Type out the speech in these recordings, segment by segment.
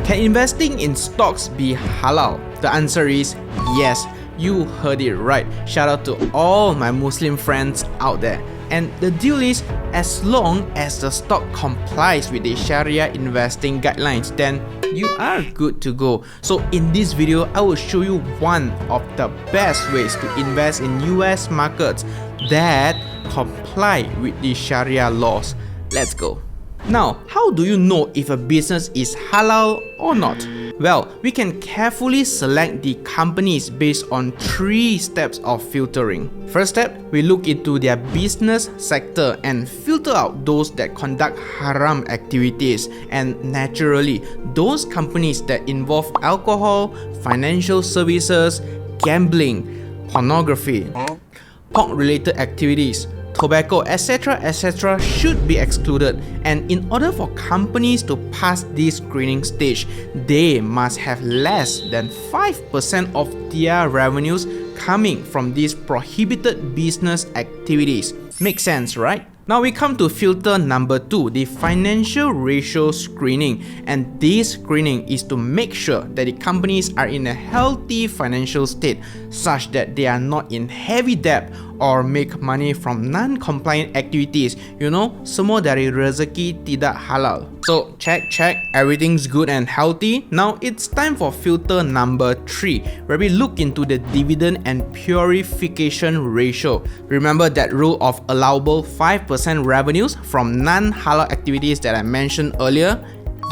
Can investing in stocks be halal? The answer is yes. You heard it right. Shout out to all my Muslim friends out there. And the deal is, as long as the stock complies with the Sharia investing guidelines, then you are good to go. So in this video, I will show you one of the best ways to invest in US markets that comply with the Sharia laws. Let's go. Now, how do you know if a business is halal or not? Well, we can carefully select the companies based on 3 steps of filtering. First step, we look into their business sector and filter out those that conduct haram activities, and naturally, those companies that involve alcohol, financial services, gambling, pornography, pork-related activities, tobacco, etc. should be excluded. And in order for companies to pass this screening stage, they must have less than 5% of their revenues coming from these prohibited business activities. Makes sense, right? Now we come to filter number 2, the financial ratio screening. And this screening is to make sure that the companies are in a healthy financial state such that they are not in heavy debt or make money from non-compliant activities. You know, semua dari rezeki tidak halal. So check, everything's good and healthy. Now it's time for filter number 3, where we look into the dividend and purification ratio. Remember that rule of allowable 5% revenues from non-halal activities that I mentioned earlier?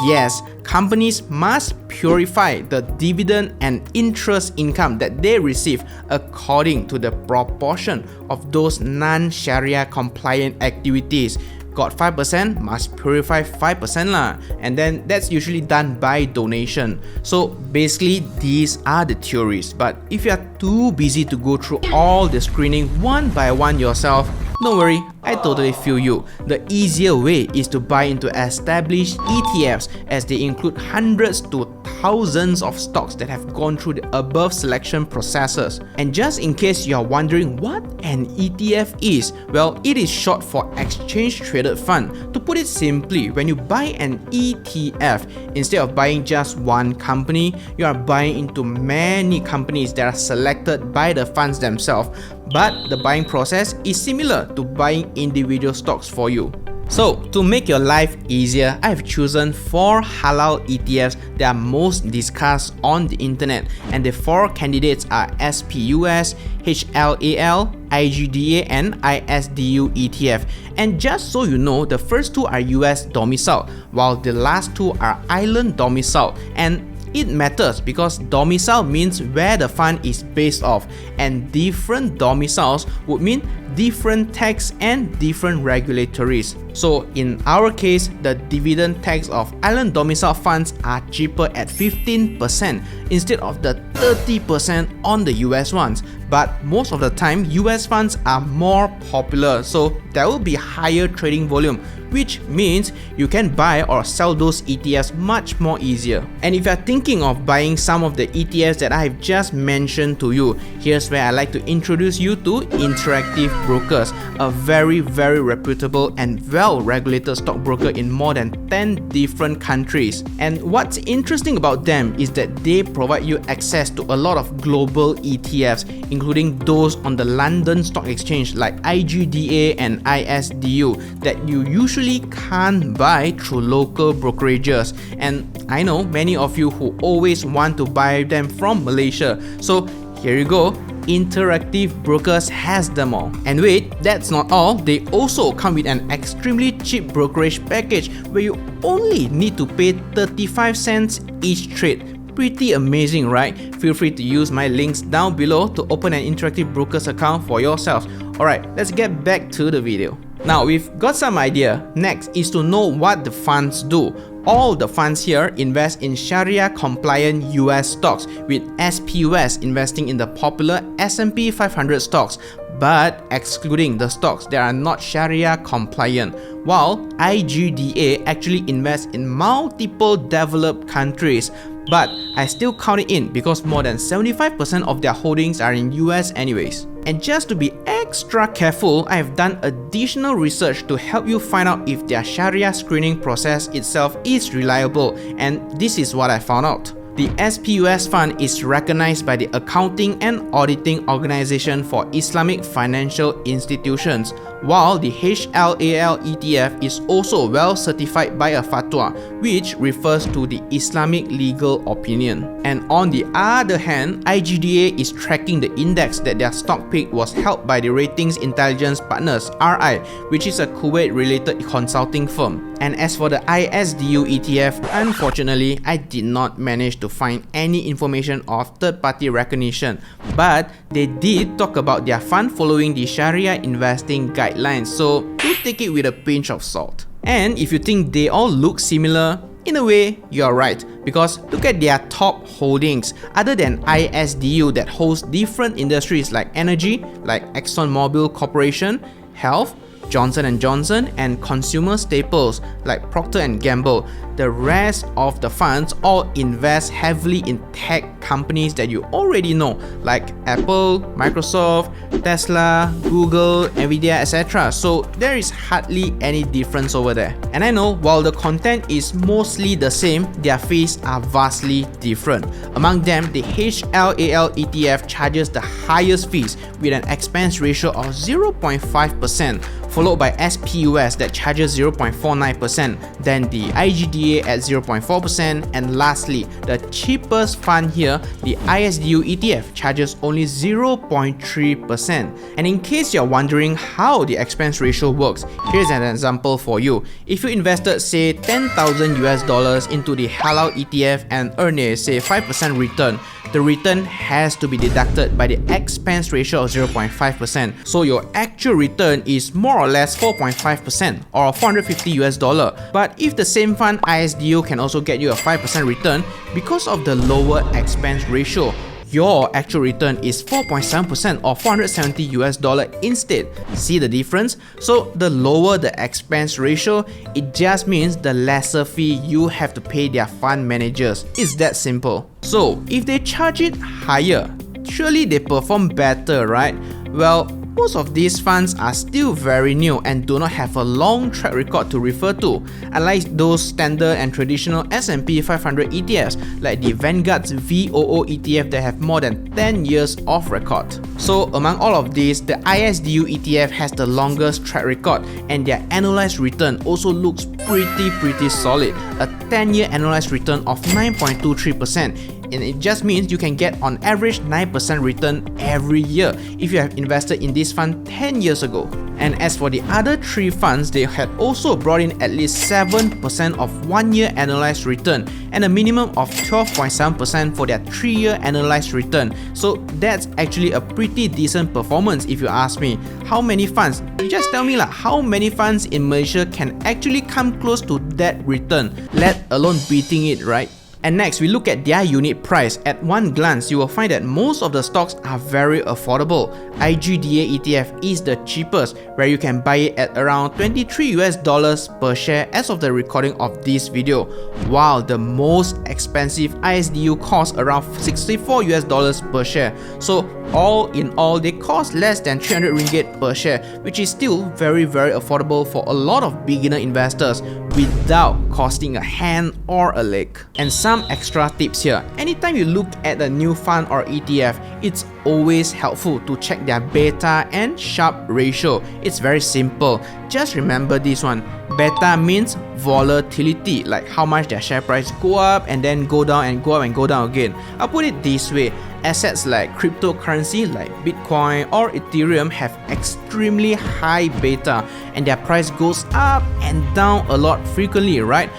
Yes, companies must purify the dividend and interest income that they receive according to the proportion of those non-Sharia compliant activities. Got 5%, must purify 5% lah. And then that's usually done by donation. So basically, these are the theories. But if you are too busy to go through all the screening one by one yourself, don't worry, I totally feel you. The easier way is to buy into established ETFs, as they include hundreds to thousands of stocks that have gone through the above selection processes. And just in case you are wondering what an ETF is, well, it is short for exchange traded fund. To put it simply, when you buy an ETF, instead of buying just one company, you are buying into many companies that are selected by the funds themselves. But the buying process is similar to buying individual stocks for you. So, to make your life easier, I have chosen 4 halal ETFs that are most discussed on the internet, and the 4 candidates are SPUS, HLAL, IGDA and ISDU ETF. And just so you know, the first 2 are US domicile, while the last 2 are island domicile. And it matters because domicile means where the fund is based off, and different domiciles would mean different tax and different regulatories. So in our case, the dividend tax of island domicile funds are cheaper at 15% instead of the 30% on the US ones. But most of the time, US funds are more popular, so there will be higher trading volume, which means you can buy or sell those ETFs much more easier. And if you're thinking of buying some of the ETFs that I've just mentioned to you, here's where I like to introduce you to Interactive Brokers, a very reputable and well-regulated stockbroker in more than 10 different countries. And what's interesting about them is that they provide you access to a lot of global ETFs, including those on the London Stock Exchange like IGDA and ISDU that you usually can't buy through local brokerages. And I know many of you who always want to buy them from Malaysia. So here you go, Interactive Brokers has them all. And wait, that's not all. They also come with an extremely cheap brokerage package where you only need to pay 35 cents each trade. Pretty amazing, right? Feel free to use my links down below to open an Interactive Brokers account for yourselves. Alright, let's get back to the video. Now we've got some idea. Next is to know what the funds do. All the funds here invest in Shariah-compliant US stocks, with SPUS investing in the popular S&P 500 stocks. but excluding the stocks that are not Sharia compliant, while IGDA actually invests in multiple developed countries. But I still count it in because more than 75% of their holdings are in US anyways. And just to be extra careful, I have done additional research to help you find out if their Sharia screening process itself is reliable, and this is what I found out. The SPUS fund is recognized by the Accounting and Auditing Organization for Islamic Financial Institutions, while the HLAL ETF is also well certified by a fatwa, which refers to the Islamic legal opinion. And on the other hand, IGDA is tracking the index that their stock pick was held by the Ratings Intelligence Partners (RI), which is a Kuwait-related consulting firm. And as for the ISDU ETF, unfortunately, I did not manage to find any information of third-party recognition, but they did talk about their fund following the Sharia investing guidelines, so do take it with a pinch of salt. And if you think they all look similar, in a way, you're right, because look at their top holdings. Other than ISDU that holds different industries like energy, like ExxonMobil Corporation, health, Johnson & Johnson, and consumer staples like Procter & Gamble, the rest of the funds all invest heavily in tech companies that you already know, like Apple, Microsoft, Tesla, Google, Nvidia, etc. So there is hardly any difference over there. And I know while the content is mostly the same, their fees are vastly different. Among them, the HLAL ETF charges the highest fees with an expense ratio of 0.5%, followed by SPUS that charges 0.49%, then the IGDA at 0.4%, and lastly, the cheapest fund here, the ISDU ETF, charges only 0.3%. And in case you're wondering how the expense ratio works, here's an example for you. If you invested say $10,000 into the Halal ETF and earned a say 5% return, the return has to be deducted by the expense ratio of 0.5%. So your actual return is more or less 4.5% or $450. But if the same fund ISDU can also get you a 5% return, because of the lower expense ratio, your actual return is 4.7% or $470 instead. See the difference? So the lower the expense ratio, it just means the lesser fee you have to pay their fund managers. It's that simple. So if they charge it higher, surely they perform better, right? Well, most of these funds are still very new and do not have a long track record to refer to, unlike those standard and traditional S&P 500 ETFs like the Vanguard's VOO ETF that have more than 10 years of record. So among all of these, the ISDU ETF has the longest track record, and their annualized return also looks pretty solid, a 10-year annualized return of 9.23%. And it just means you can get on average 9% return every year if you have invested in this fund 10 years ago. And as for the other three funds, they had also brought in at least 7% of 1-year annualized return and a minimum of 12.7% for their 3-year annualized return. So that's actually a pretty decent performance if you ask me. How many funds? You just tell me how many funds in Malaysia can actually come close to that return, let alone beating it, right? And next, we look at their unit price. At one glance, you will find that most of the stocks are very affordable. IGDA ETF is the cheapest, where you can buy it at around $23 per share as of the recording of this video, while the most expensive ISDU costs around $64 per share. So all in all, they cost less than 300 ringgit per share, which is still very affordable for a lot of beginner investors without costing a hand or a leg. And some extra tips here. Anytime you look at a new fund or ETF, it's always helpful to check their beta and Sharpe ratio. It's very simple. Just remember this one. Beta means volatility, like how much their share price go up and then go down and go up and go down again. I'll put it this way. Assets like cryptocurrency like Bitcoin or Ethereum have extremely high beta, and their price goes up and down a lot frequently, right?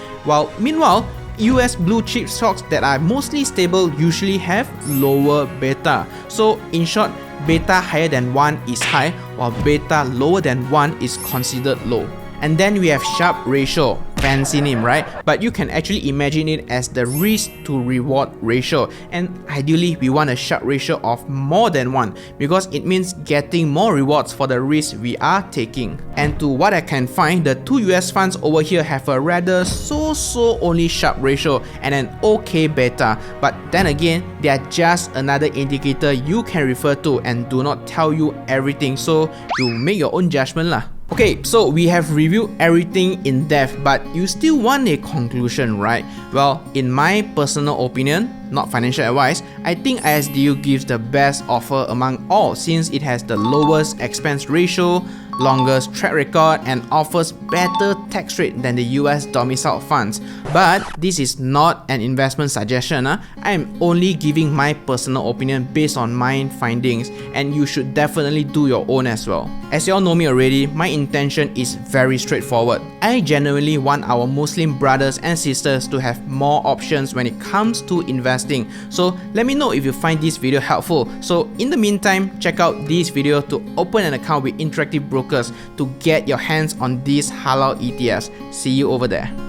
Meanwhile, US blue chip stocks that are mostly stable usually have lower beta. So in short, beta higher than 1 is high, while beta lower than 1 is considered low. And then we have Sharpe ratio. fancy name, right? But you can actually imagine it as the risk to reward ratio, and ideally we want a Sharpe ratio of more than 1 because it means getting more rewards for the risk we are taking. And to what I can find, the 2 US funds over here have a rather so only Sharpe ratio and an okay beta, but then again they are just another indicator you can refer to and do not tell you everything, so you make your own judgment lah. Okay, so we have reviewed everything in depth, but you still want a conclusion, right? Well, in my personal opinion, not financial advice, I think ISDU gives the best offer among all since it has the lowest expense ratio, longest track record, and offers better tax rate than the US domicile funds. But this is not an investment suggestion. I am only giving my personal opinion based on my findings, and you should definitely do your own as well. As you all know me already, my intention is very straightforward. I genuinely want our Muslim brothers and sisters to have more options when it comes to investing. So let me know if you find this video helpful. So in the meantime, check out this video to open an account with Interactive Brokers to get your hands on these halal ETFs. See you over there.